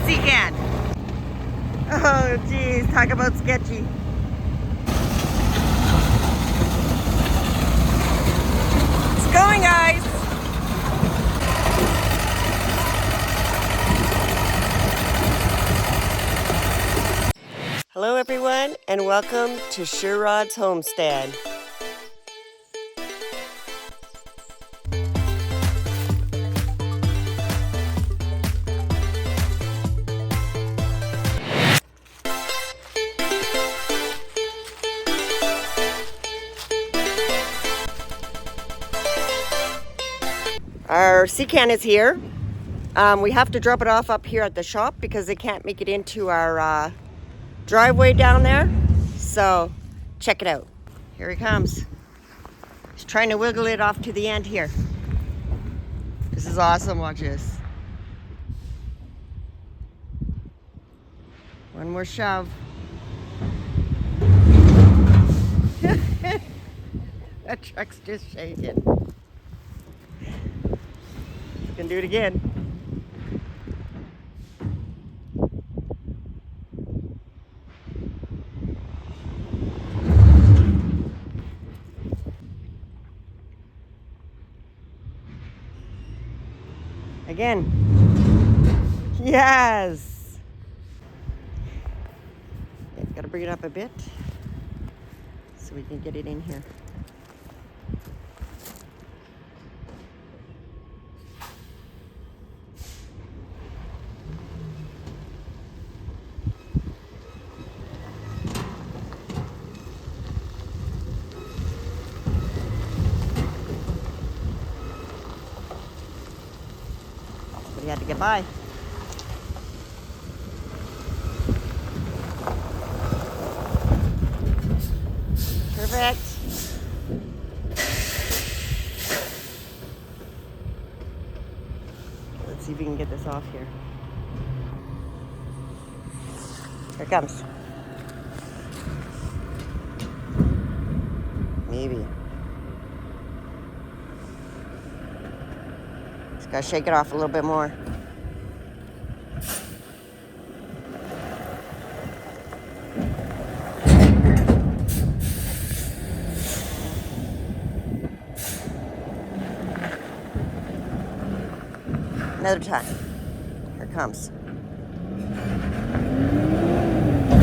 sea can. Oh, geez, talk about sketchy. It's going, guys. Hello, everyone, and welcome to Sherrod's Homestead. Our sea can is here. We have to drop it off up here at the shop because they can't make it into our driveway down there. So check it out. Here he comes. He's trying to wiggle it off to the end here. This is awesome. Watch this. One more shove. That truck's just shaking. You can do it again. Again. Yes. Okay, gotta bring it up a bit so we can get it in here. We had to get by. Perfect. Let's see if we can get this off here. Here it comes. Maybe. Just gotta shake it off a little bit more. Another time. Here it comes.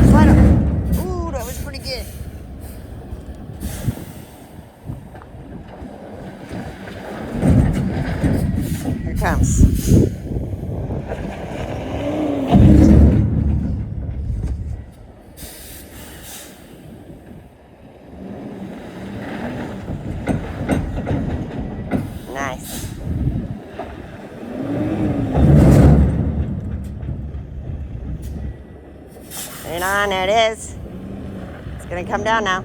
Slide up. Ooh, that was pretty good. Here it comes. Nice. Turn on, there it is. It's gonna come down now.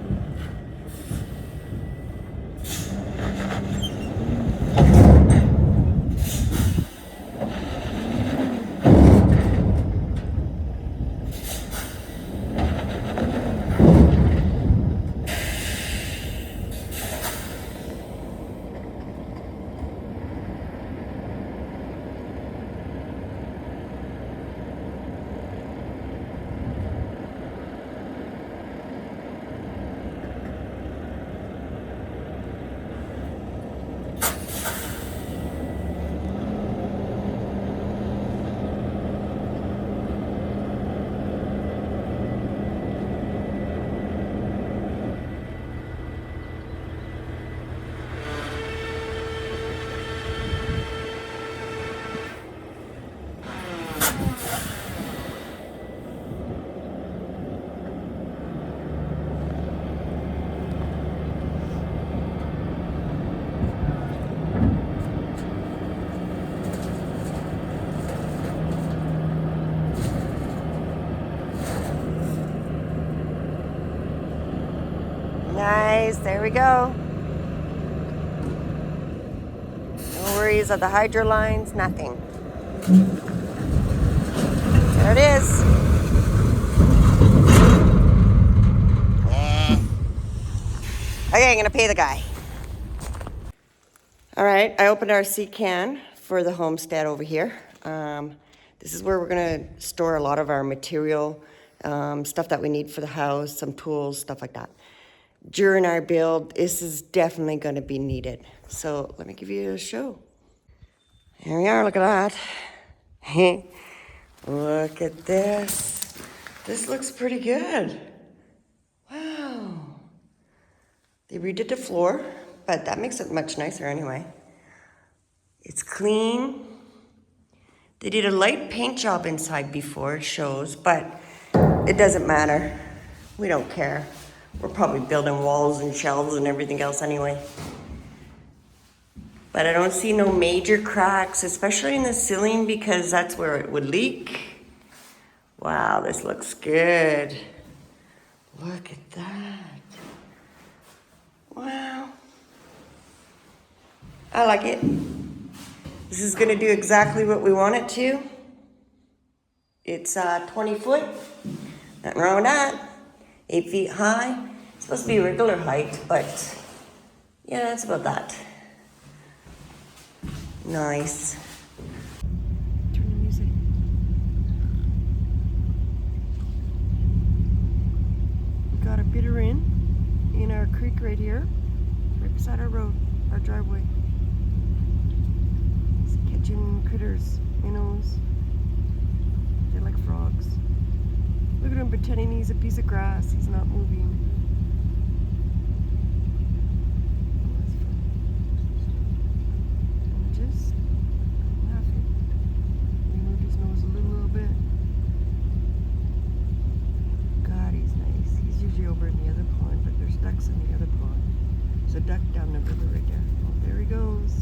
Nice, there we go. No worries of the hydro lines, nothing. There it is. Okay, I'm gonna pay the guy. All right, I opened our sea can for the homestead over here. This is where we're gonna store a lot of our material, stuff that we need for the house, some tools, stuff like that. During our build, this is definitely gonna be needed. So let me give you a show. Here we are, look at that. Look at this. This looks pretty good. Wow. They redid the floor, but that makes it much nicer anyway. It's clean. They did a light paint job inside before, it shows, but it doesn't matter. We don't care. We're probably building walls and shelves and everything else anyway. But I don't see no major cracks, especially in the ceiling because that's where it would leak. Wow, this looks good. Look at that. Wow. I like it. This is gonna do exactly what we want it to. It's 20 foot, nothing wrong with that. 8 feet high. It's supposed to be regular height, but yeah, it's about that. Nice. Turn the music. We got a bidder in our creek right here, right beside our road, our driveway. He's catching critters, minnows. They're like frogs. Look at him pretending he's a piece of grass. He's not moving. Just laughing. He moved his nose a little bit. God, he's nice. He's usually over in the other pond, but there's ducks in the other pond. There's a duck down the river right there. Oh, there he goes.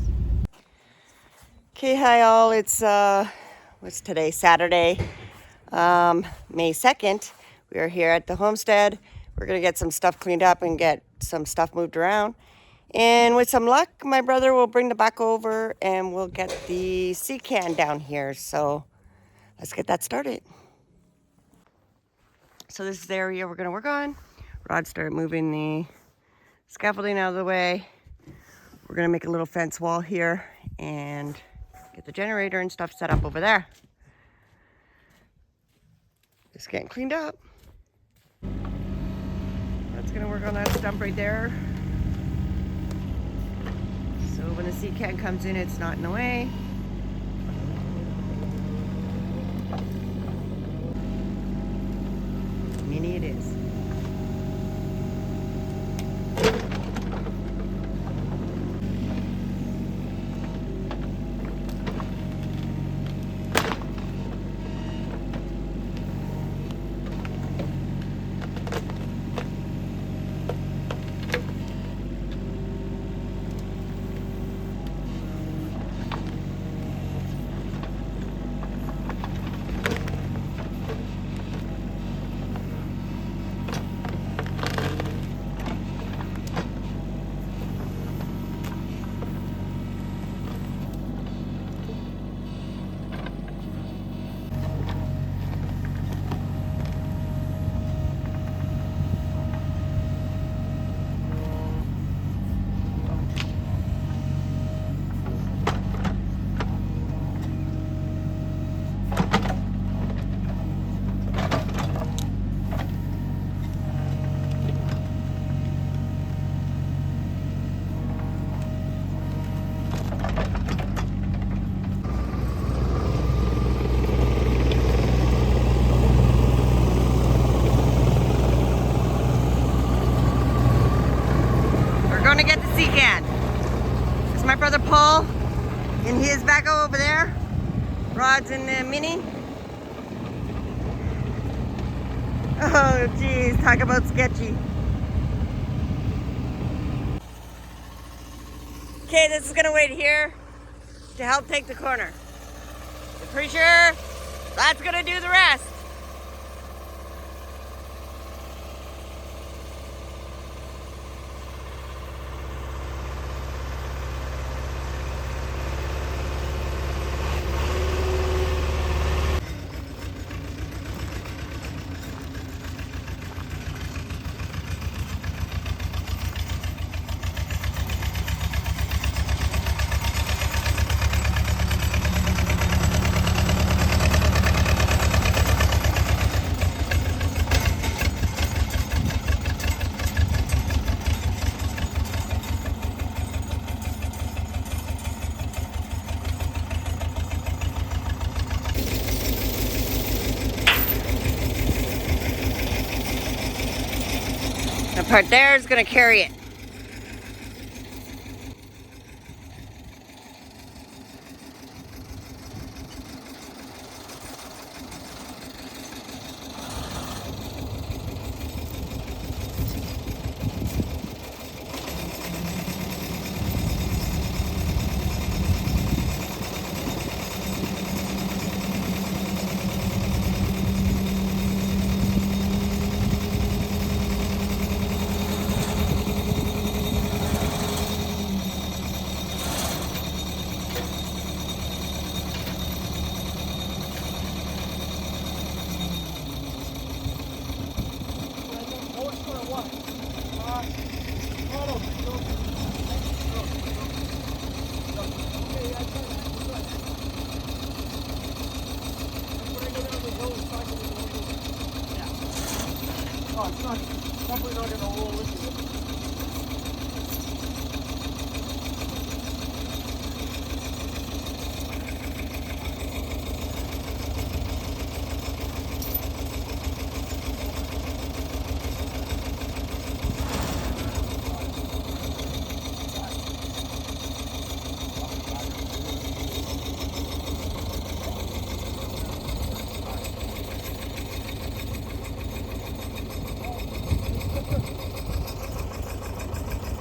Okay, hi all. It's what's today? Saturday, May 2nd. We are here at the homestead. We're gonna get some stuff cleaned up and get some stuff moved around. And with some luck, my brother will bring the back over and we'll get the sea can down here. So let's get that started. So this is the area we're gonna work on. Rod started moving the scaffolding out of the way. We're gonna make a little fence wall here and get the generator and stuff set up over there. Just getting cleaned up. That's gonna work on that stump right there. So when the sea can comes in, it's not in the way. Mini it is. Gonna get the sea can. This is my brother Paul in his backhoe over there. Rod's in the mini. Oh geez, talk about sketchy. Okay, this is gonna wait here to help take the corner. I'm pretty sure that's gonna do the rest. part there is going to carry it. Oh, it's not, definitely not gonna roll with you.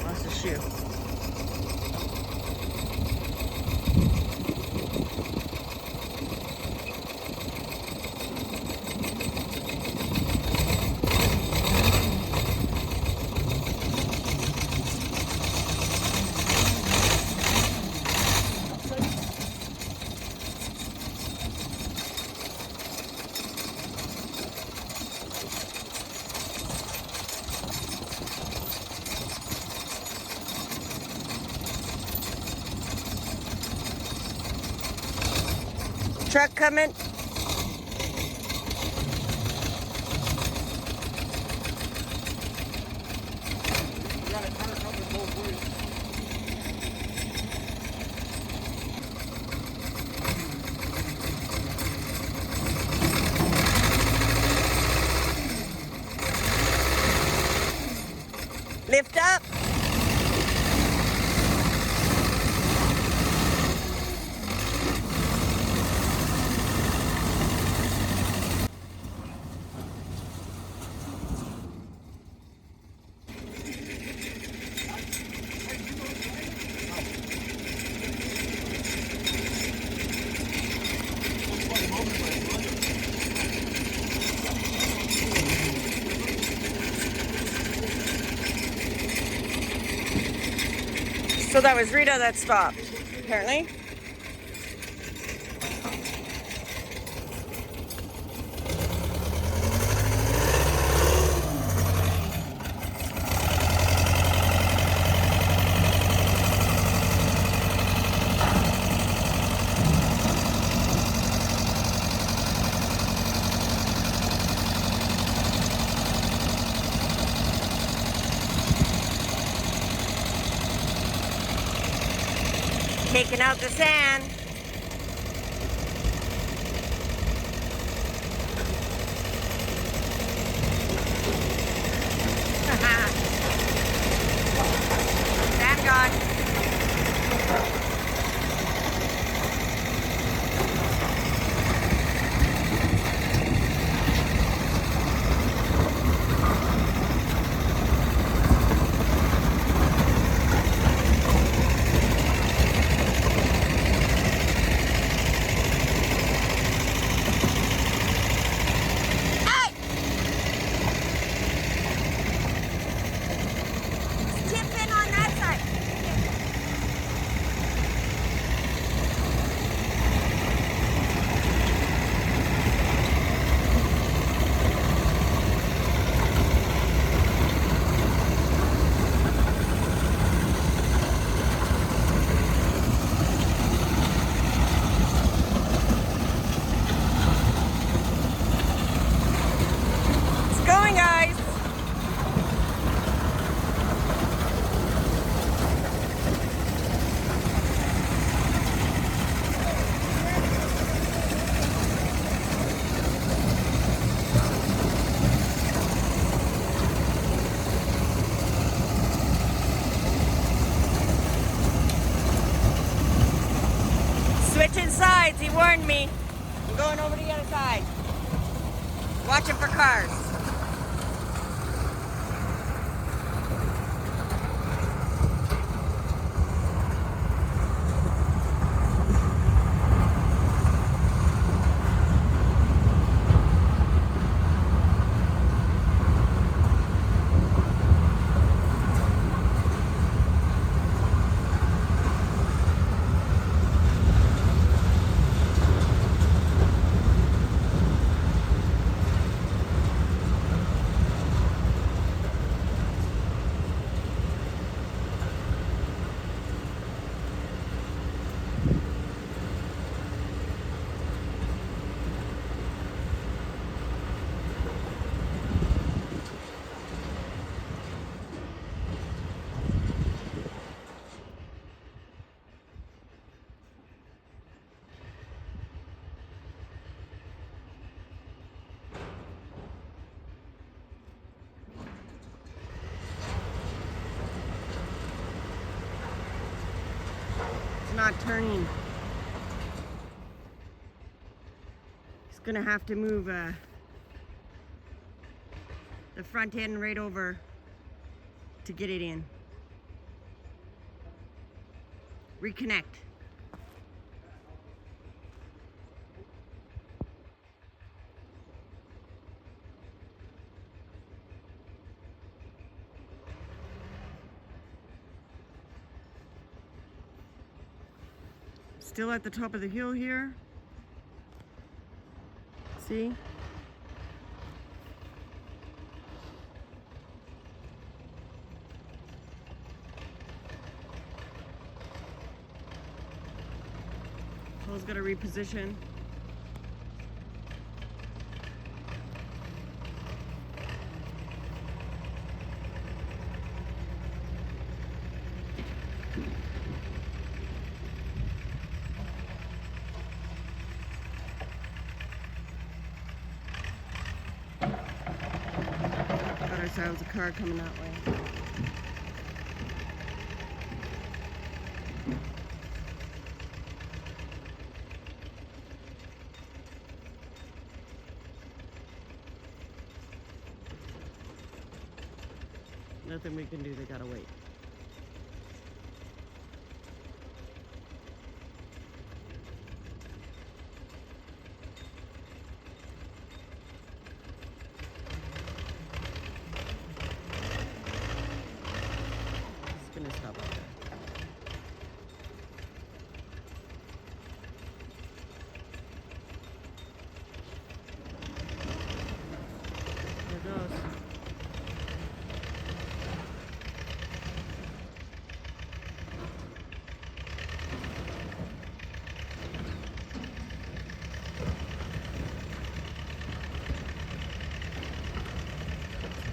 That's a shoe. Truck coming. You got a car coming both ways. Lift up. So that was Rita that stopped, apparently. Taking out the sand. Sand gone. I'm going over to the other side. Watching for cars. Not turning. He's gonna have to move the front end right over to get it in. Reconnect. Still at the top of the hill here. See? Paul's got to reposition. Got ourselves a car coming that way. Nothing we can do, they gotta wait. It's gonna stop up there. There it goes.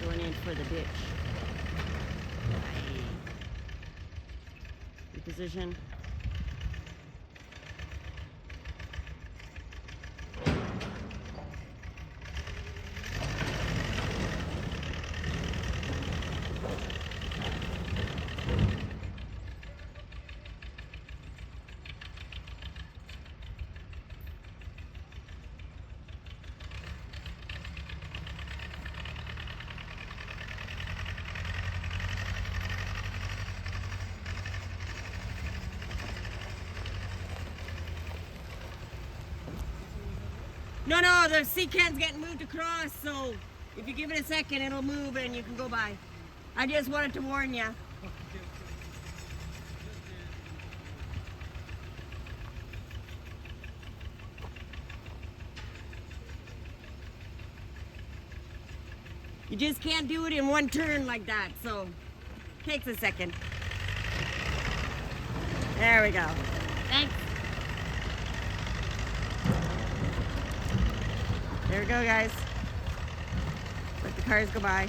Going in for the ditch. Aye. Reposition. No, the sea can's getting moved across, so if you give it a second, it'll move and you can go by. I just wanted to warn you. You just can't do it in one turn like that, so takes a second. There we go. Thanks. There we go, guys. Let the cars go by.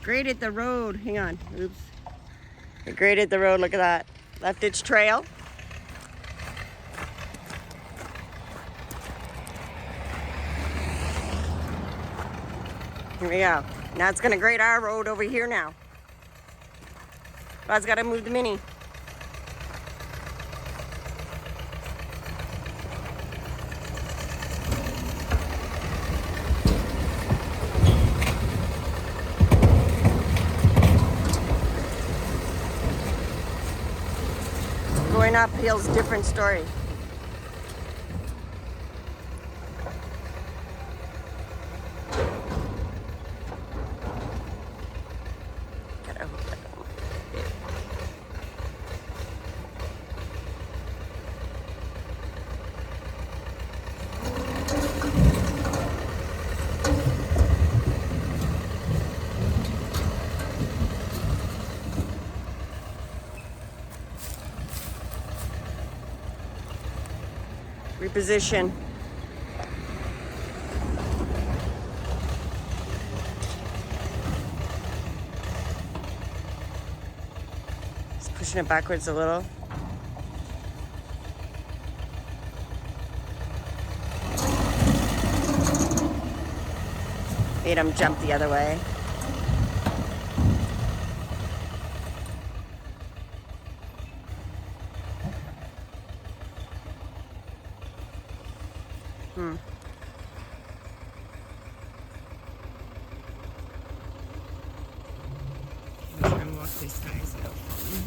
Graded the road. Hang on. Oops. They graded the road. Look at that. Left ditch trail. Here we go. Now it's gonna grade our road over here now. Rod's gotta move the Mini. Going uphill's a different story. Reposition. Just pushing it backwards a little. Made him jump the other way. I'm walk these guys out for me.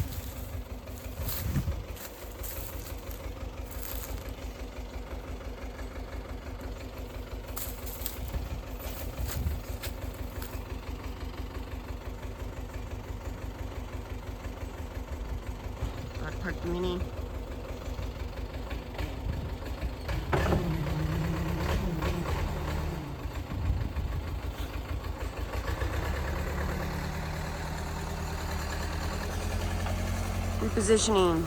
I'll park the Mini. Repositioning.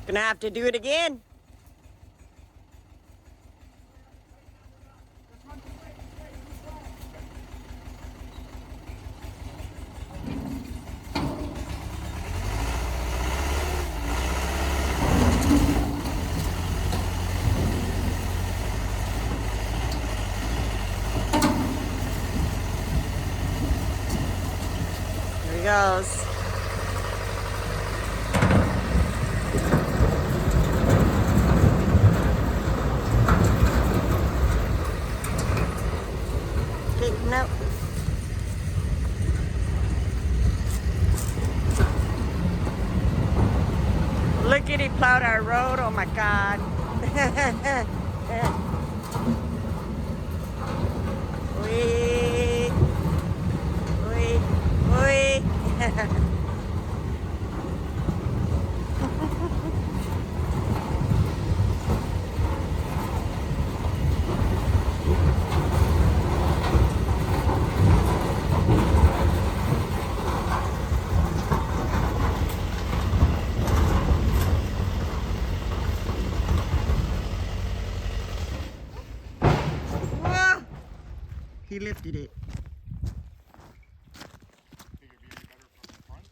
Gonna have to do it again. Here he goes. No. Look at he plowed our road. Oh my God. Wee. Wee. Wee. He lifted it. Think it'd be any better from the front?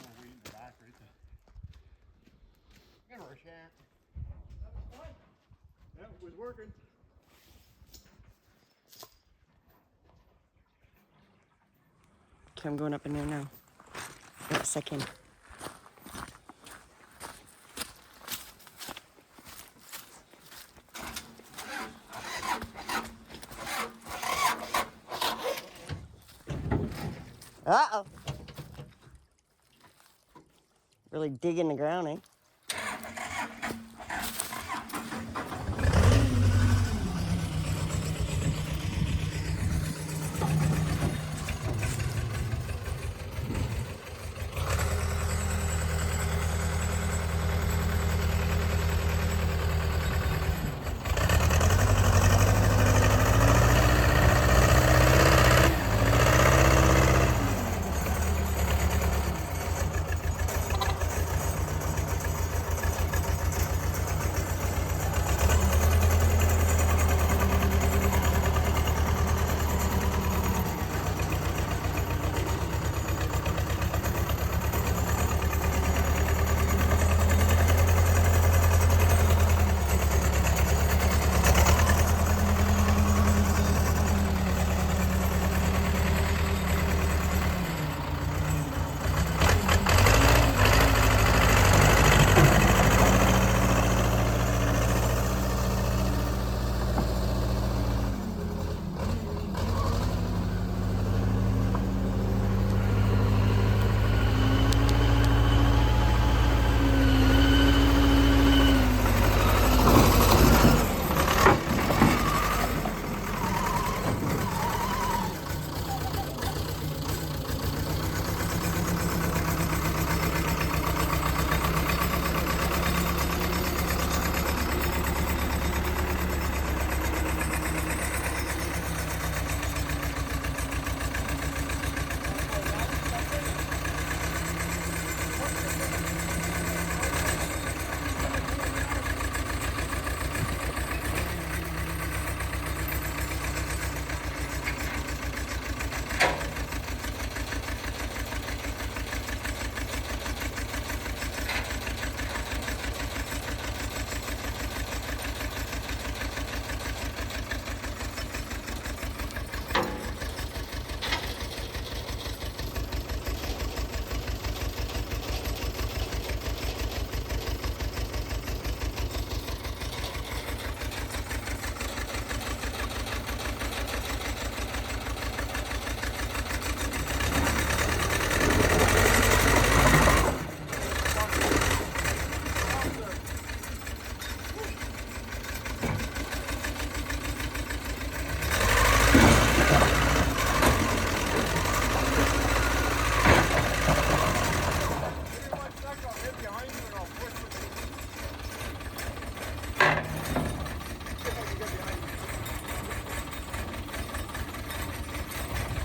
More weight in the back, right there. Give her a shot. That was fine. Yeah, it was working. Okay, I'm going up in there now. Wait a second. Uh-oh. Really digging the ground, eh?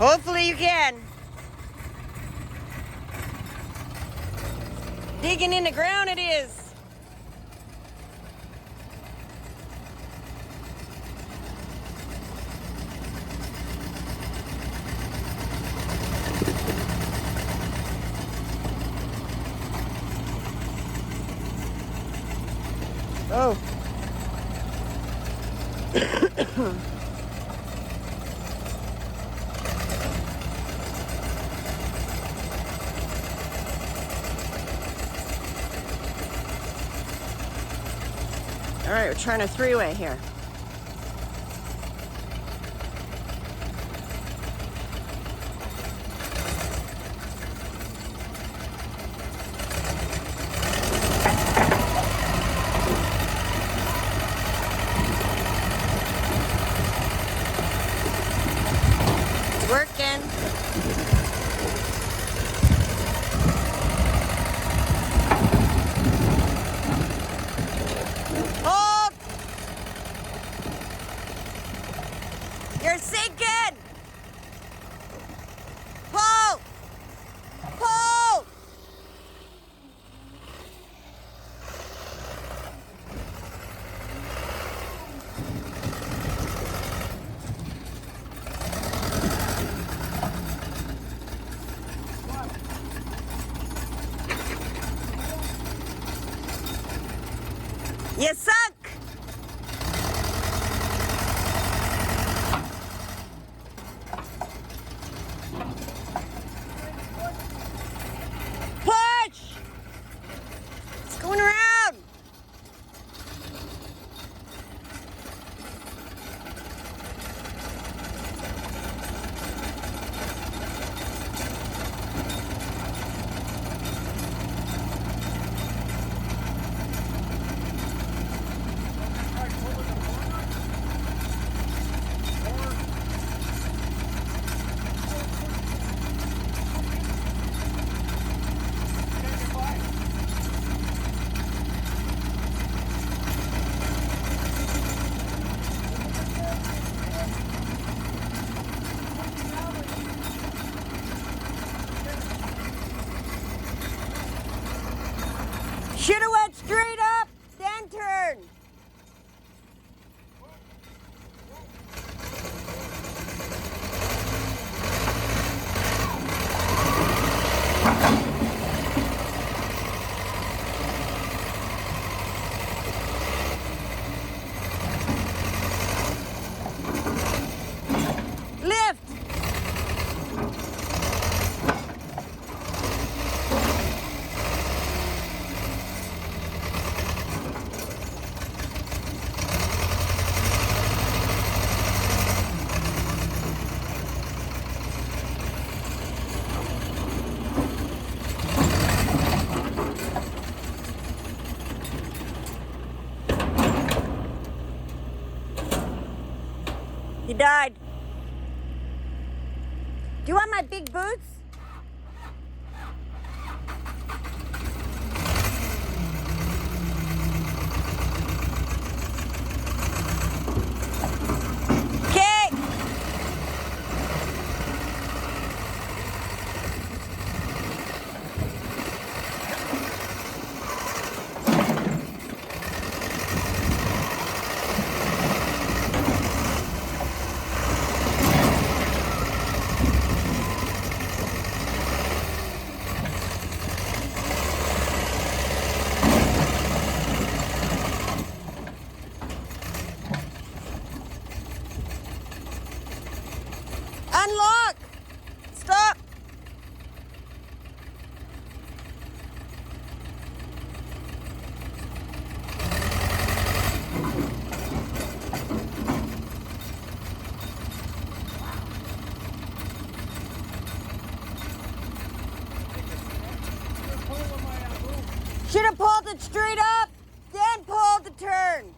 Hopefully you can. Digging in the ground it is. Oh. All right, we're trying a three-way here. It's working. Hold! You're sinking! Pull! Pull! You sunk! Push! It's going around! Should have went straight up, then turn. Lift. He died. Do you want my big boots? Okay. Unlock! Stop! Should have pulled it straight up, then pulled the turn.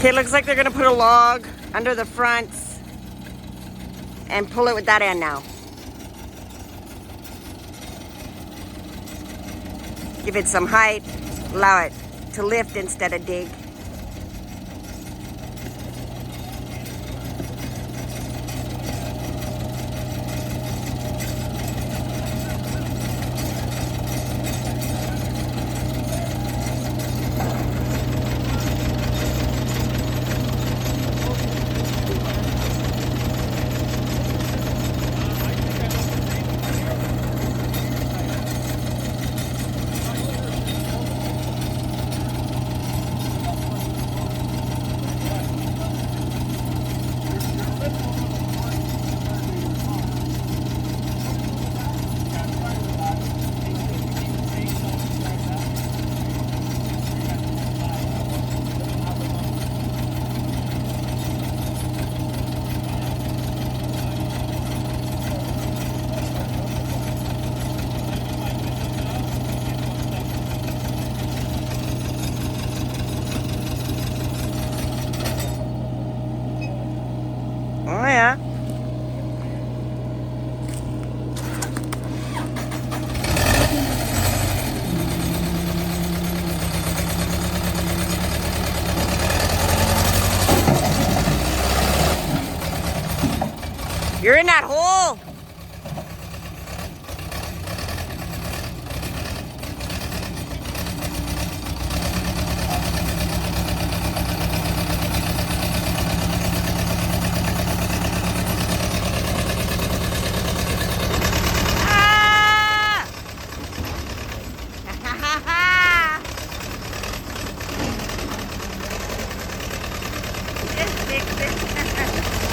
Okay, looks like they're gonna put a log under the fronts and pull it with that end now. Give it some height, allow it to lift instead of dig. Oh yeah. You're in that hole.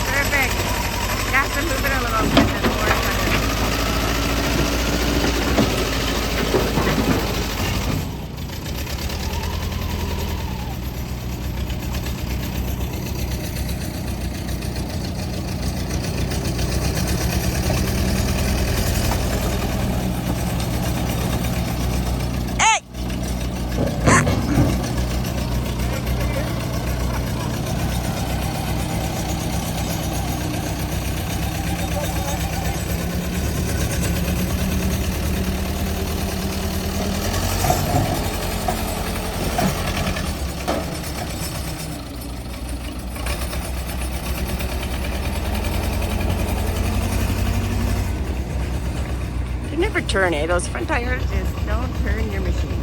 Perfect. Got to move it a little bit. Never turn it. Those front tires just don't turn your machine.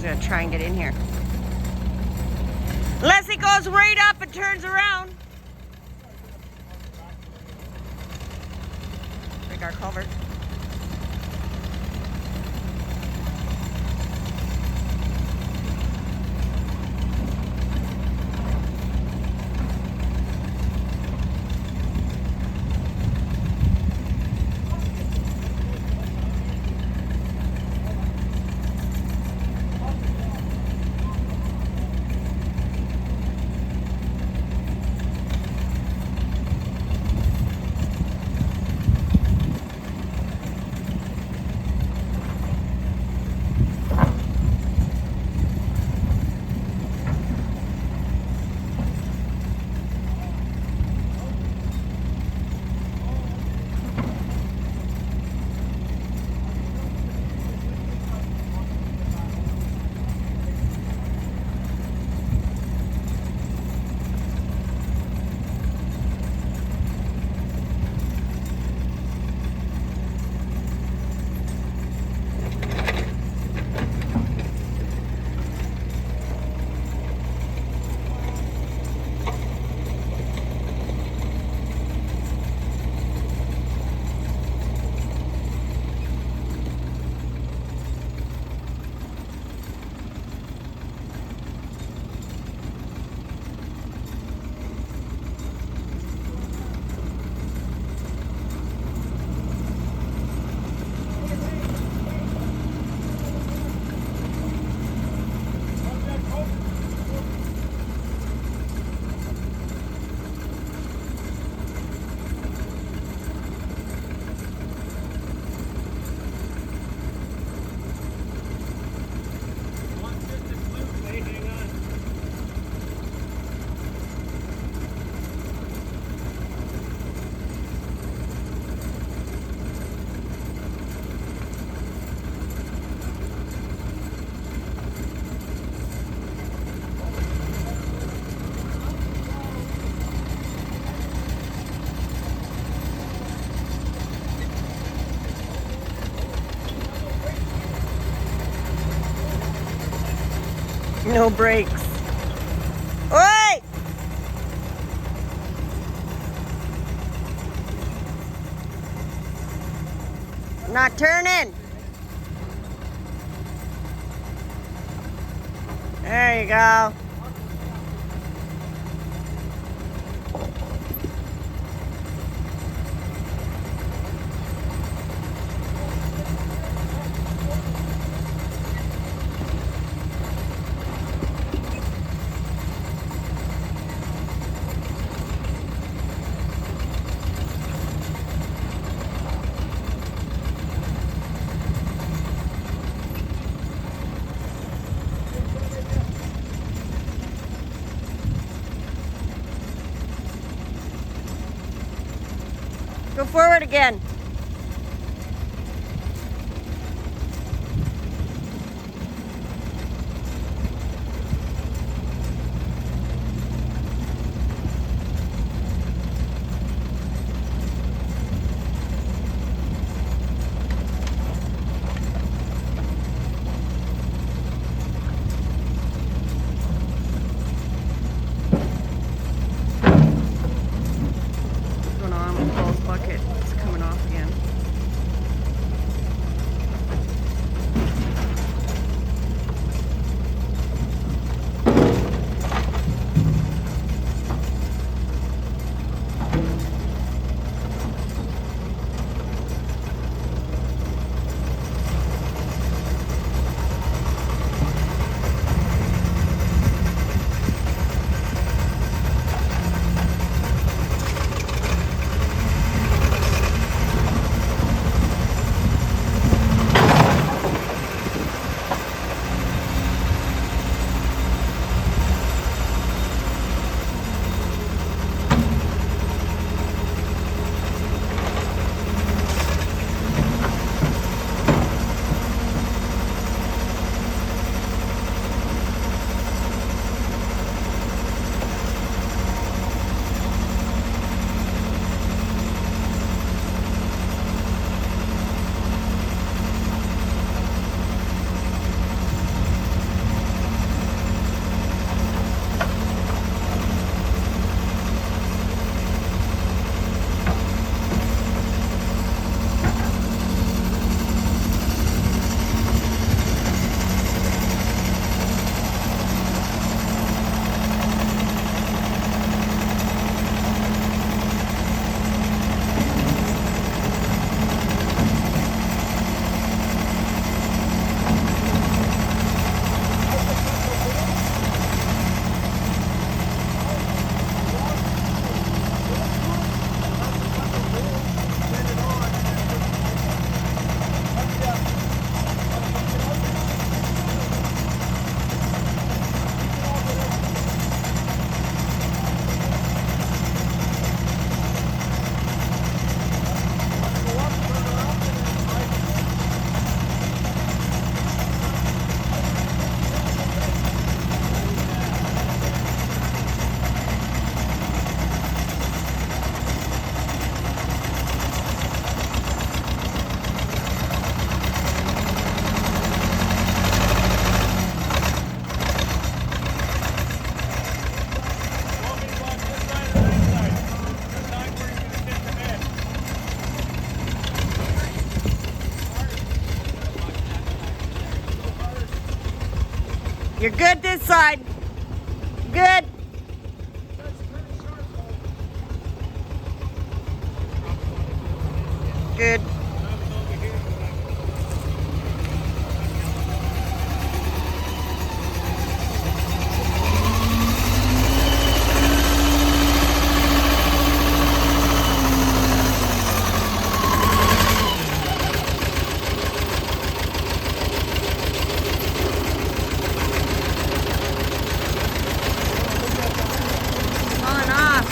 Gonna try and get in here. Unless it goes right up and turns around. Break our culvert. No brakes. Oi! Not turning. There you go. Go forward again. What's going on with Paul's bucket? It's coming off again. You're good this side. Good. Good. On off.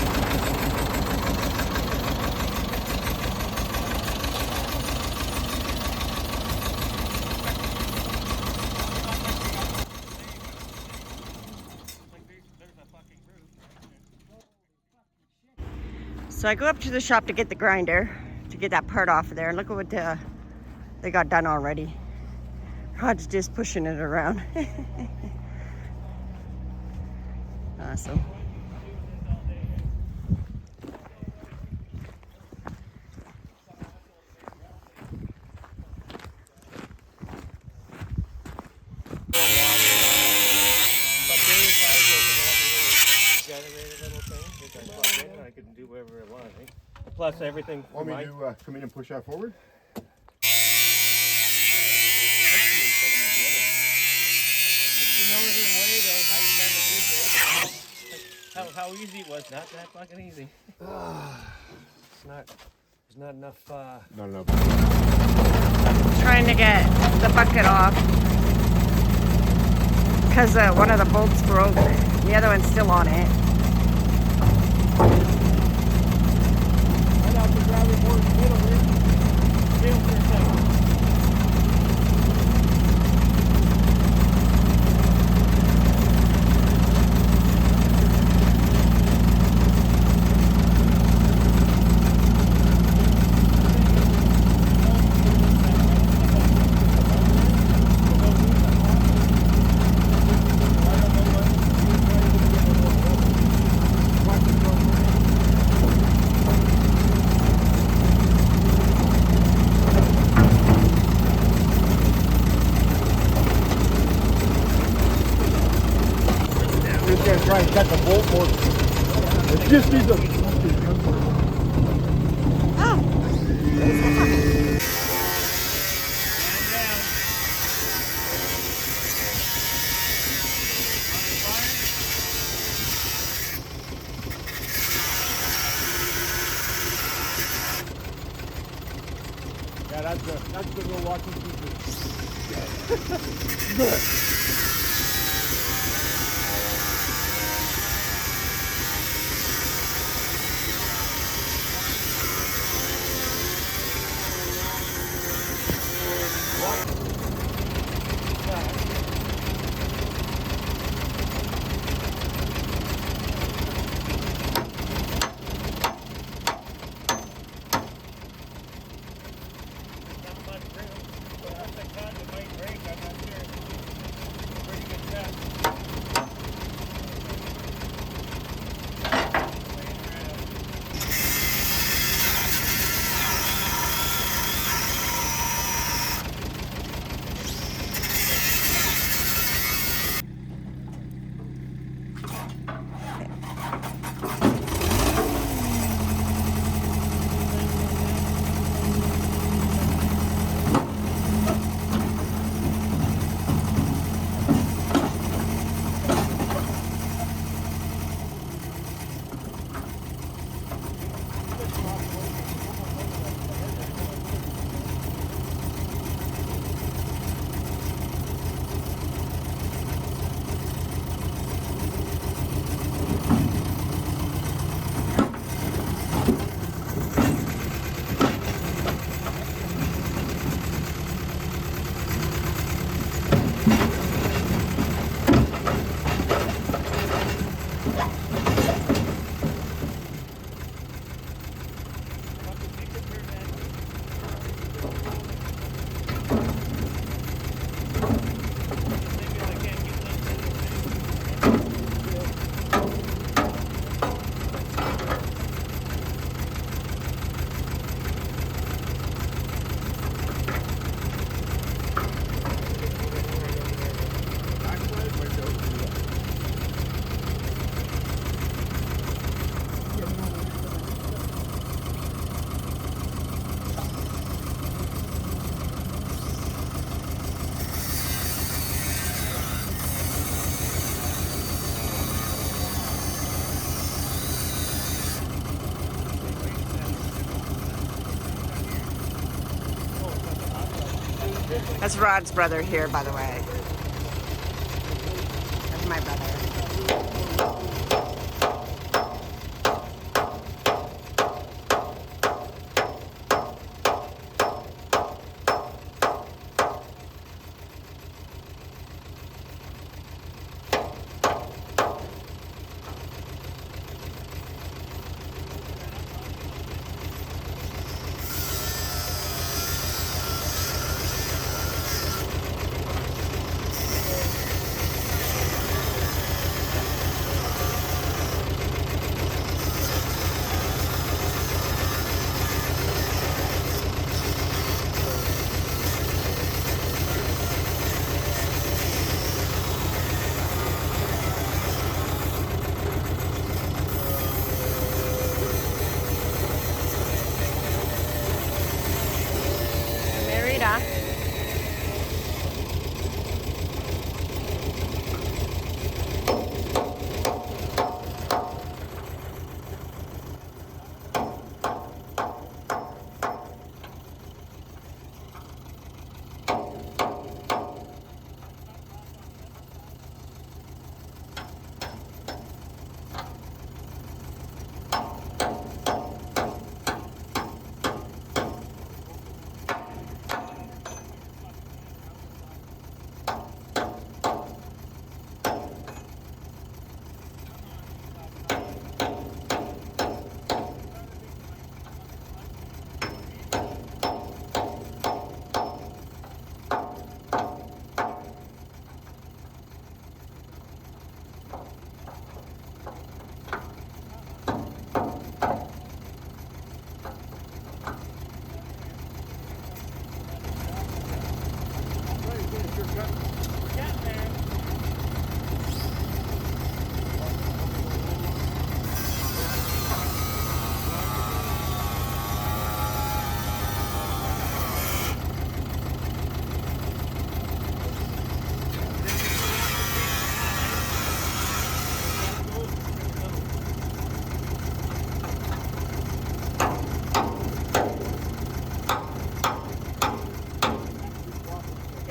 So I go up to the shop to get the grinder, to get that part off of there. And look at what they got done already. Rod's just pushing it around. Awesome. Generator little thing, which I plug in and I can do whatever I want. Eh? Plus everything for Want me my to come in and push that forward? How easy it was, not that fucking easy. There's not enough. Not enough. Trying to get the bucket off because one of the bolts broke. The other one's still on it. I'd have to grab it more in the middle here. Feel for a second. Just gonna try and cut the bolt more. It just needs a. Yeah, that's good little walking feature. Good. That's Rod's brother here, by the way. That's my brother.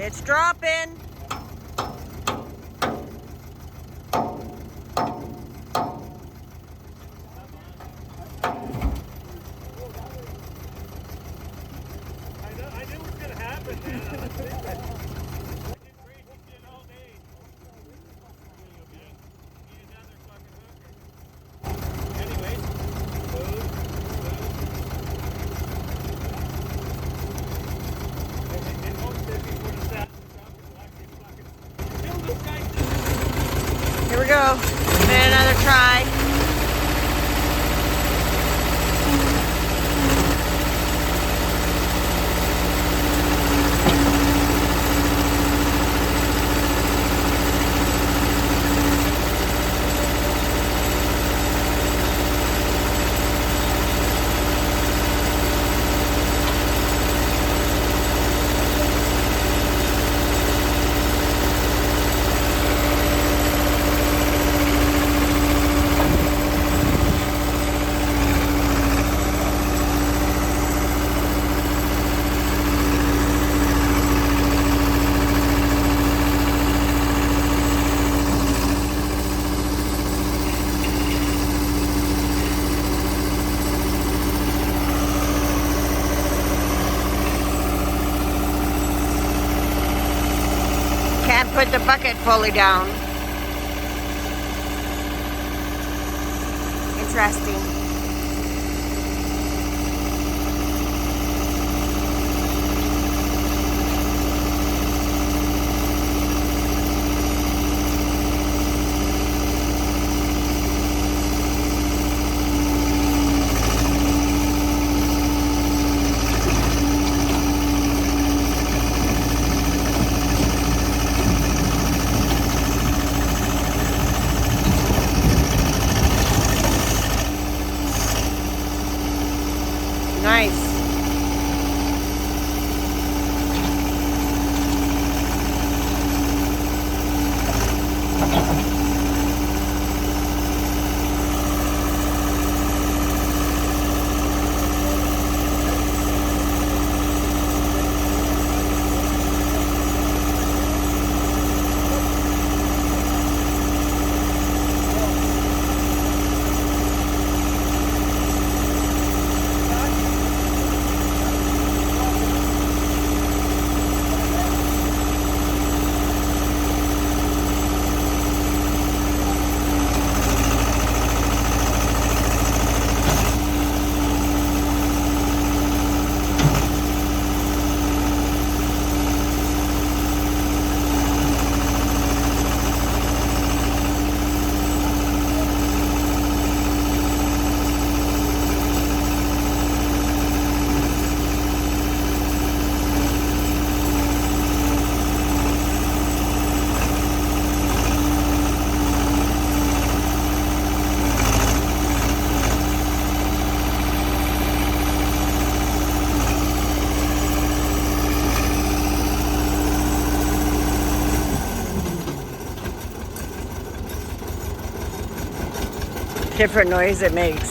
It's dropping. I knew it was gonna happen, man. I was thinking. I did great weekend all day. Okay. Need another fucking hooker. Anyways, food. And most of it before the sat, the truck is actually fucking. Kill this guy. Here we go. Give it another try. Can't put the bucket fully down. Interesting. Nice. Different noise it makes.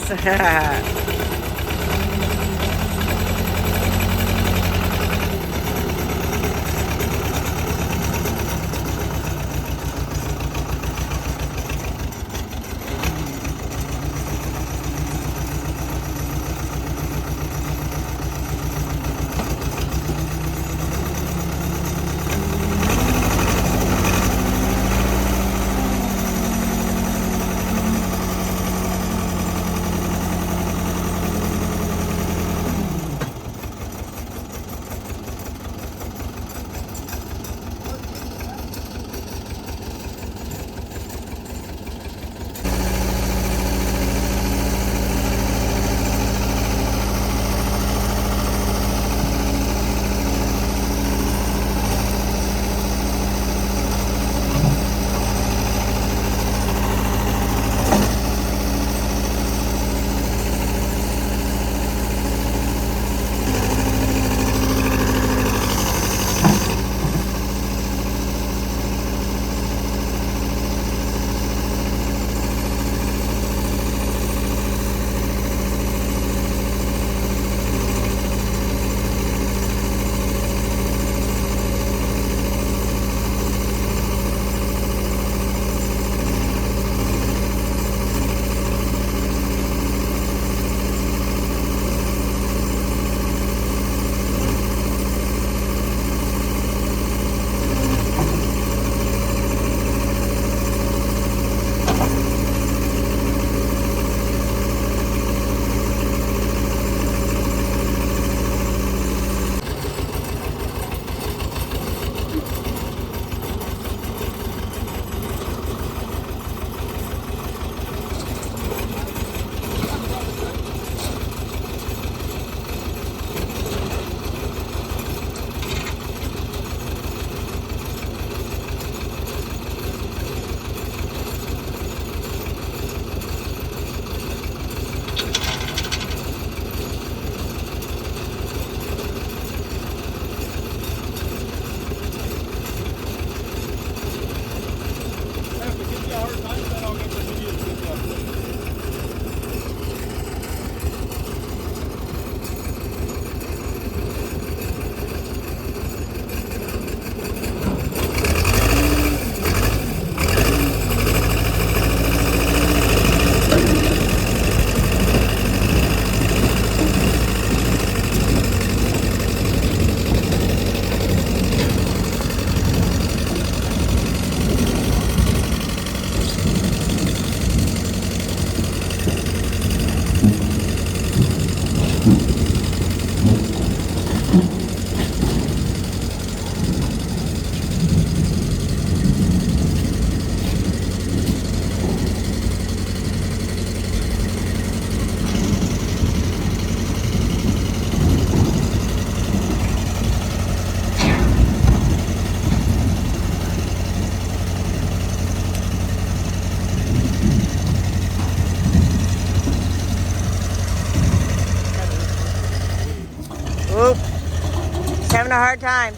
having a hard time.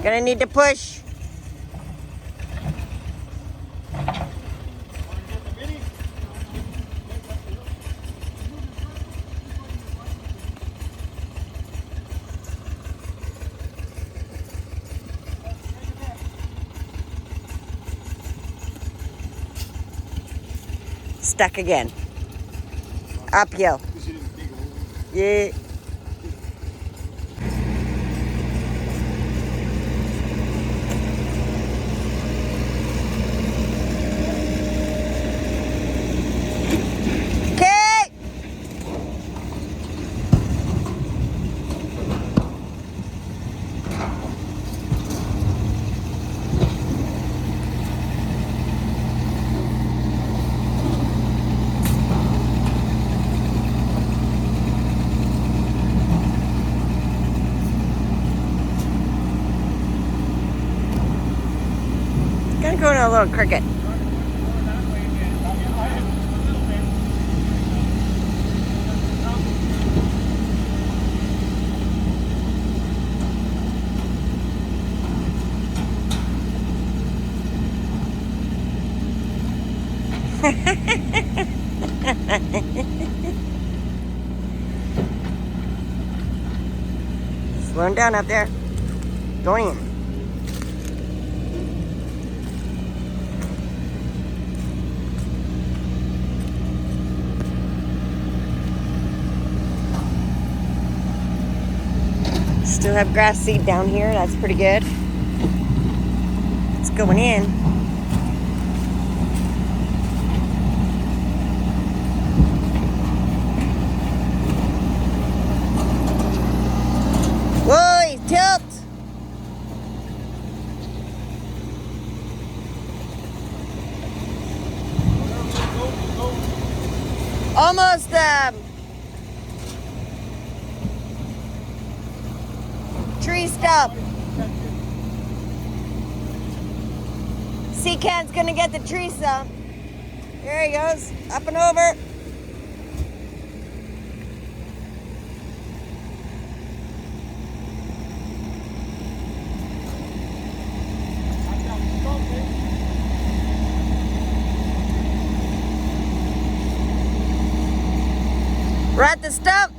Gonna need to push. Stuck again. Uphill. Yeah. Okay. Gonna go to a little cricket. Slowing down up there. Going in. Still have grass seed down here. That's pretty good. It's going in. Whoa, tilt! Almost tree stump. Seacan's gonna get the tree stump. There he goes, up and over. We're at the stump.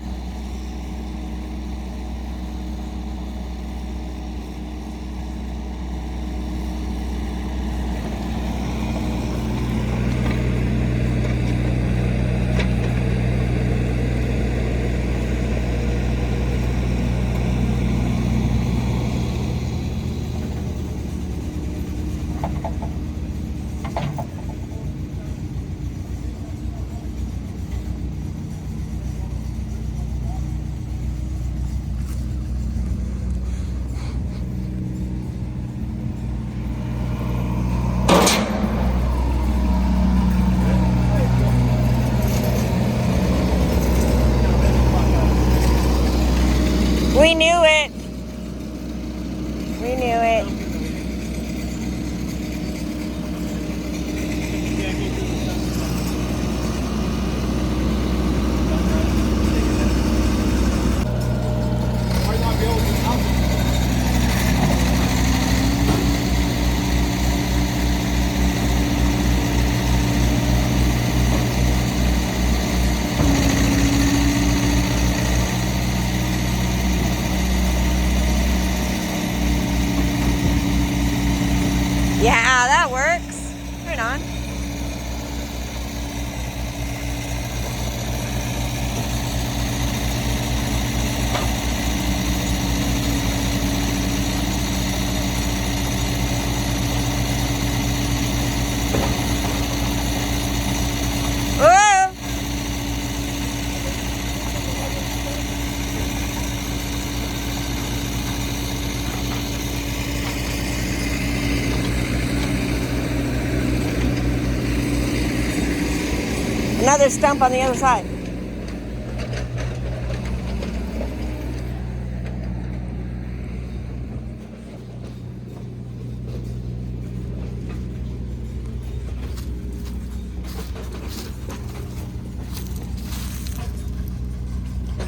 We knew it. We knew it. Might not be able to help it. Yeah, that works. Right on. Whoa! Another stump on the other side.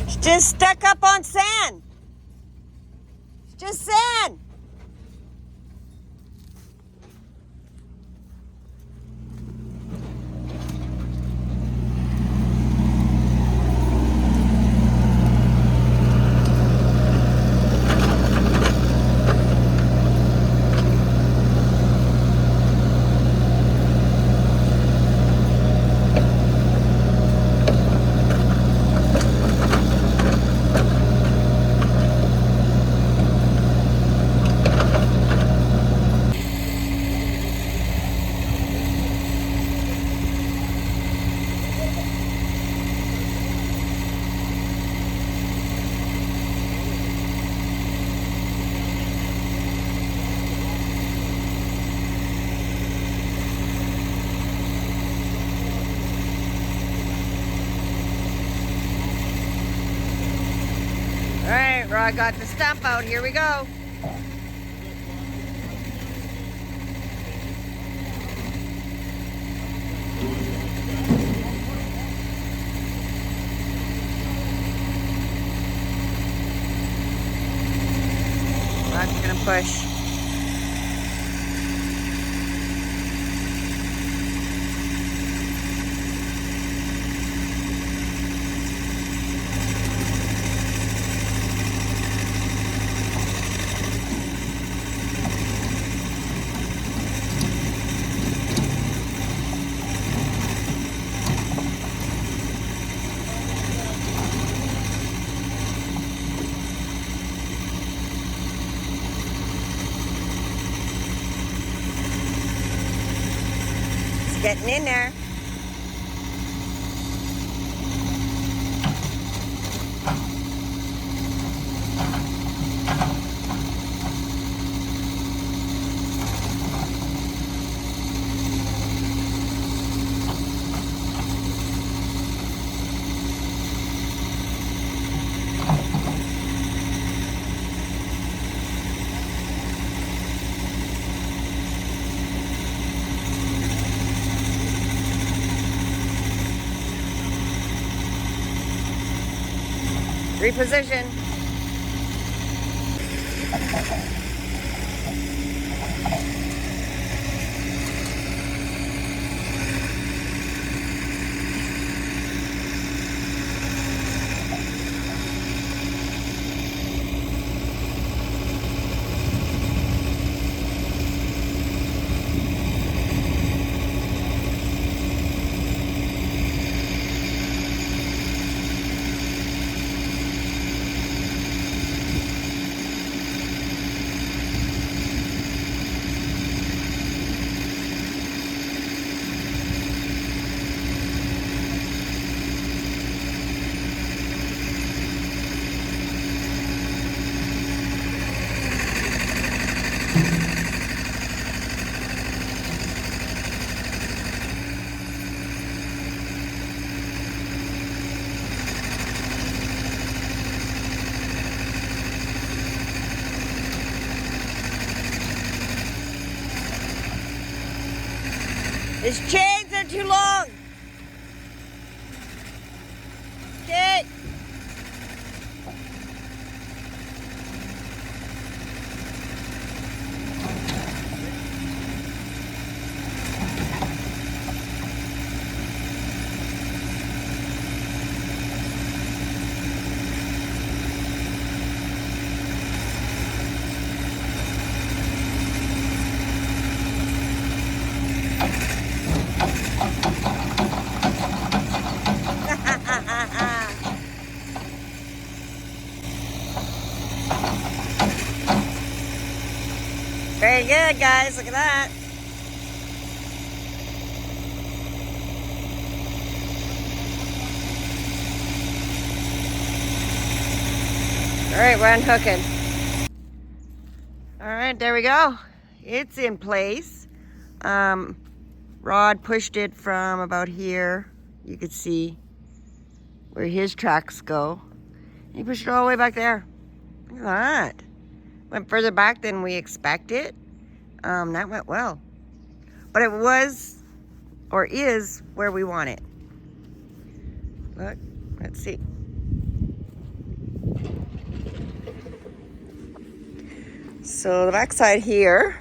It's just stuck up on sand. It's just sand. All right, Rod got the stump out. Here we go. Rod's gonna push. Getting in there. Reposition. His chains are too long. Okay. Very good, guys. Look at that. All right, we're unhooking. All right, there we go. It's in place. Rod pushed it from about here. You could see where his tracks go. He pushed it all the way back there. Look at that. Went further back than we expected. That went well. But it was, or is, where we want it. Look, let's see. So the backside here,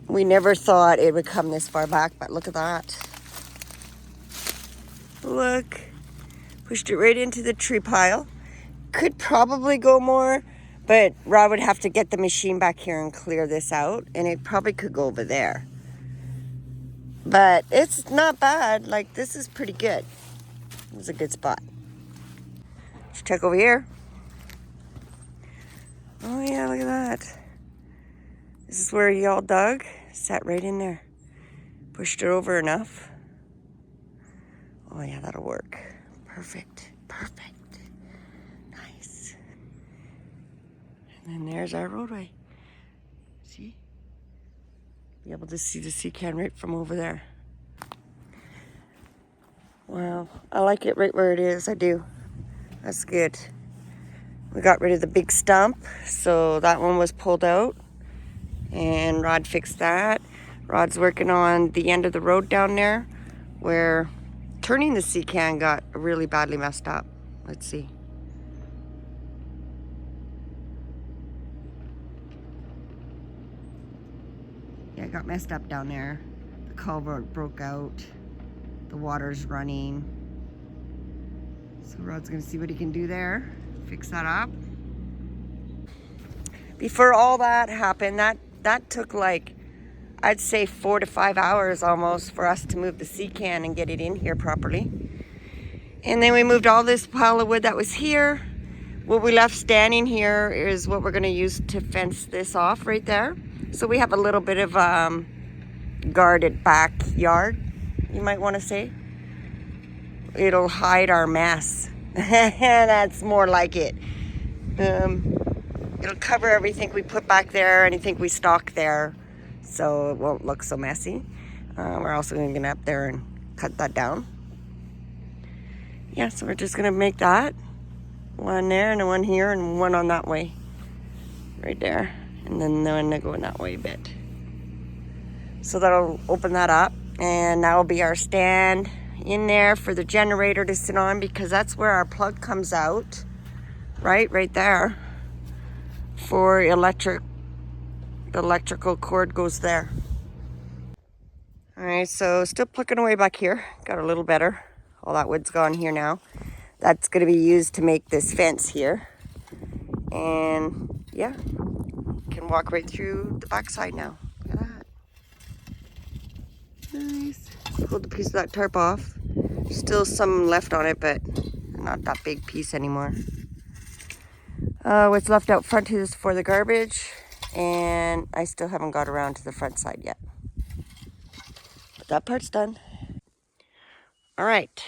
we never thought it would come this far back, but look at that. Look, pushed it right into the tree pile. Could probably go more, but Rob would have to get the machine back here and clear this out, and it probably could go over there. But it's not bad. Like, this is pretty good. It's a good spot. Let's check over here. Oh yeah, look at that. This is where y'all dug. Sat right in there. Pushed it over enough. Oh yeah, that'll work. Perfect. Perfect. Nice. And then there's our roadway. See? Be able to see the sea can right from over there. Wow, I like it right where it is. I do. That's good. We got rid of the big stump, so that one was pulled out, and Rod fixed that. Rod's working on the end of the road down there where turning the sea can got really badly messed up. Let's see. Yeah, it got messed up down there. The culvert broke out. The water's running. So Rod's gonna see what he can do there. Fix that up. Before all that happened, that took like, I'd say 4 to 5 hours almost for us to move the sea can and get it in here properly. And then we moved all this pile of wood that was here. What we left standing here is what we're gonna use to fence this off right there. So we have a little bit of guarded backyard, you might wanna say. It'll hide our mess. That's more like it. It'll cover everything we put back there, anything we stock there, so it won't look so messy. We're also going to get up there and cut that down. Yeah, so we're just going to make that one there and one here and one on that way, right there, and then the one going that way a bit. So that'll open that up, and that'll be our stand in there for the generator to sit on, because that's where our plug comes out, right there, for electric. The electrical cord goes there. All right, so still plucking away back here. Got a little better. All that wood's gone here now. That's going to be used to make this fence here, and yeah, can walk right through the backside now. Look at that. Nice. Pulled a piece of that tarp off. Still some left on it, but not that big piece anymore. What's left out front is for the garbage, and I still haven't got around to the front side yet. But that part's done. All right,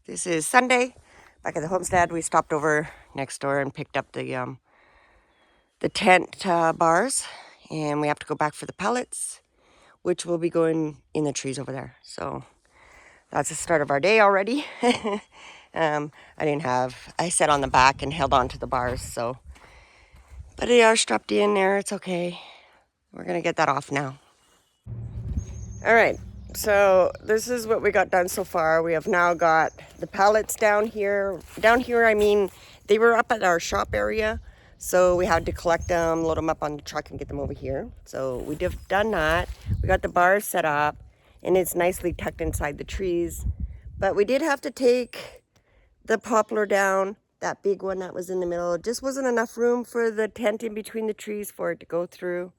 this is Sunday. Back at the homestead, we stopped over next door and picked up the tent bars, and we have to go back for the pellets, which will be going in the trees over there. So that's the start of our day already. I sat on the back and held on to the bars, so, but they are strapped in there, it's okay. We're gonna get that off now. All right, so this is what we got done so far. We have now got the pallets down here. Down here, I mean, they were up at our shop area, so we had to collect them, load them up on the truck and get them over here. So we have done that. We got the bars set up, and it's nicely tucked inside the trees. But we did have to take the poplar down, that big one that was in the middle. It just wasn't enough room for the tent in between the trees for it to go through.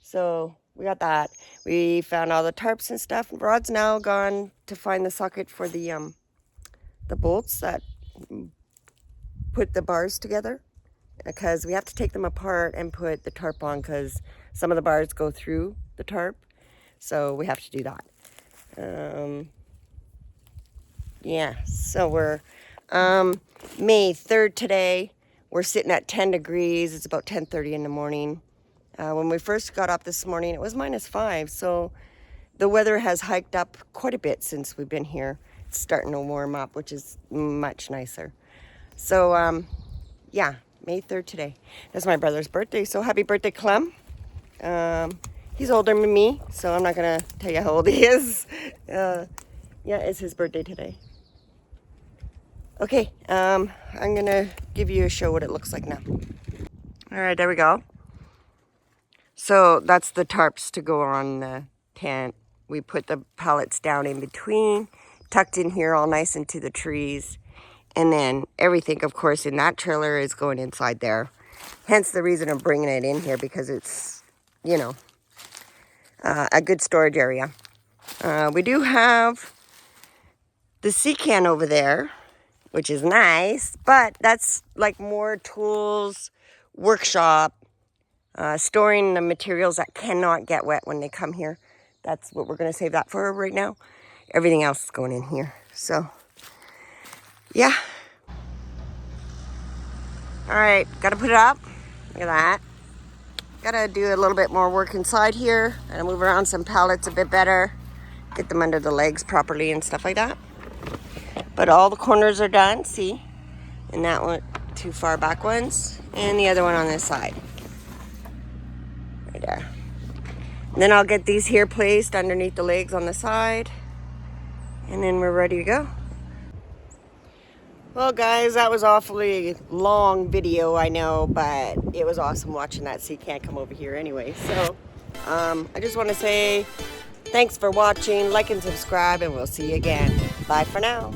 So we got that. We found all the tarps and stuff. Rod's now gone to find the socket for the bolts that put the bars together, because we have to take them apart and put the tarp on, because some of the bars go through the tarp. So we have to do that. Yeah, so we're May 3rd today. We're sitting at 10 degrees. It's about 10:30 in the morning. When we first got up this morning, it was -5. So the weather has hiked up quite a bit since we've been here. It's starting to warm up, which is much nicer. So yeah, May 3rd today. That's my brother's birthday. So happy birthday, Clem. He's older than me, so I'm not gonna tell you how old he is. Yeah, it's his birthday today. Okay, I'm gonna give you a show what it looks like now. All right, there we go. So that's the tarps to go on the tent. We put the pallets down in between, tucked in here all nice into the trees. And then everything, of course, in that trailer is going inside there. Hence the reason of bringing it in here, because it's, you know, a good storage area. We do have the sea can over there, which is nice, but that's like more tools, workshop, storing the materials that cannot get wet when they come here. That's what we're going to save that for right now. Everything else is going in here. So, yeah. All right, got to put it up. Look at that. Got to do a little bit more work inside here. Got to move around some pallets a bit better. Get them under the legs properly and stuff like that. But all the corners are done, see? And that one, 2 far back ones. And the other one on this side. Right there. And then I'll get these here placed underneath the legs on the side. And then we're ready to go. Well, guys, that was awfully long video, I know, but it was awesome watching that sea can come over here anyway. So, I just want to say thanks for watching, like and subscribe, and we'll see you again. Bye for now.